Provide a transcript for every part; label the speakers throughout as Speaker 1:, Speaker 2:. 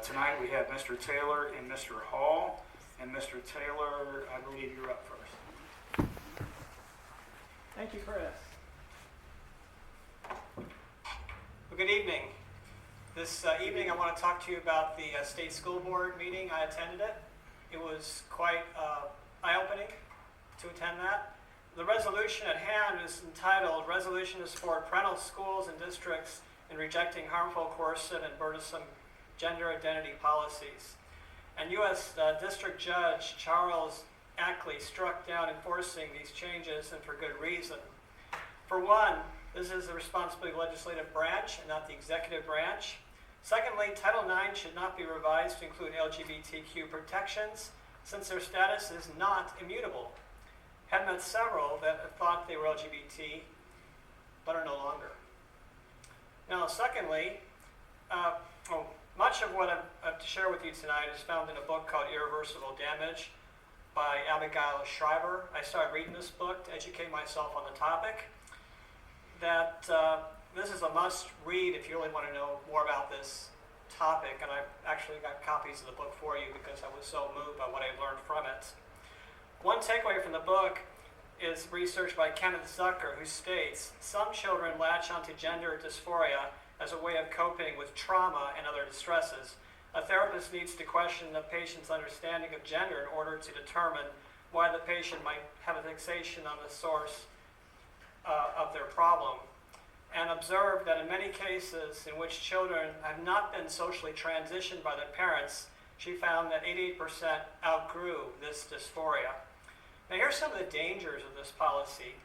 Speaker 1: Tonight we have Mr. Taylor and Mr. Hall. And Mr. Taylor, I believe you're up first.
Speaker 2: Thank you, Chris. Well, good evening. This evening I want to talk to you about the State School Board meeting. I attended it. It was quite eye-opening to attend that. The resolution at hand is entitled Resolution to Support Parental Schools and Districts in Rejecting Harmful, Coercive, and Burdensome Gender Identity Policies. And U.S. District Judge Charles Atchley struck down enforcing these changes, and for good reason. For one, this is the responsibility of the legislative branch and not the executive branch. Secondly, Title IX should not be revised to include LGBTQ protections since their status is not immutable. Have met several that thought they were LGBT but are no longer. Now, secondly, much of what I have to share with you tonight is found in a book called Irreversible Damage by Abigail Shrier. I started reading this book to educate myself on the topic. This is a must-read if you really want to know more about this topic, and I've actually got copies of the book for you because I was so moved by what I learned from it. One takeaway from the book is research by Kenneth Zucker, who states, some children latch onto gender dysphoria as a way of coping with trauma and other distresses. A therapist needs to question the patient's understanding of gender in order to determine why the patient might have a fixation on the source of their problem, and observed that in many cases in which children have not been socially transitioned by their parents, she found that 88% outgrew this dysphoria. Now here's some of the dangers of this policy.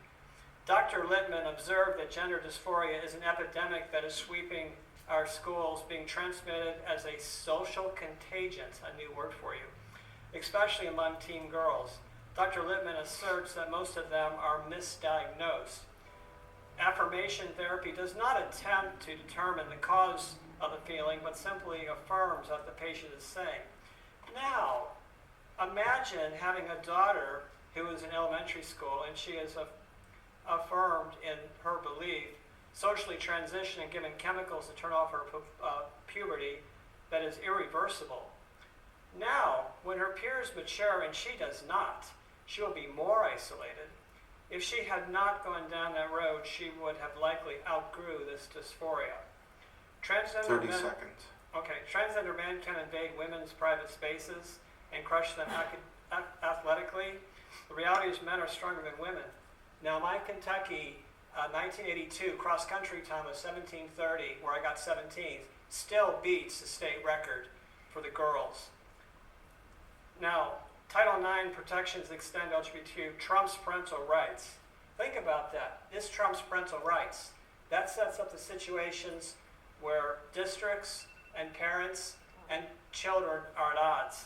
Speaker 2: Dr. Littman observed that gender dysphoria is an epidemic that is sweeping our schools, being transmitted as a social contagion, a new word for you, especially among teen girls. Dr. Littman asserts that most of them are misdiagnosed. Affirmation therapy does not attempt to determine the cause of the feeling, but simply affirms what the patient is saying. Now, imagine having a daughter who is in elementary school and she is affirmed in her belief, socially transitioned and given chemicals to turn off her puberty that is irreversible. Now, when her peers mature and she does not, she will be more isolated. If she had not gone down that road, she would have likely outgrew this dysphoria.
Speaker 1: 30 seconds.
Speaker 2: Okay, transgender men can invade women's private spaces and crush them athletically. The reality is men are stronger than women. Now, my Kentucky 1982 cross-country time of 17:30, where I got 17th, still beats the state record for the girls. Now, Title IX protections extend LGBTQ trumps parental rights. Think about that. This trumps parental rights. That sets up the situations where districts and parents and children are at odds.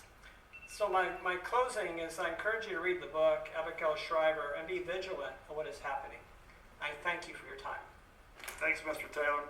Speaker 2: So my closing is I encourage you to read the book, Abigail Shrier, and be vigilant of what is happening. I thank you for your time.
Speaker 1: Thanks, Mr. Taylor.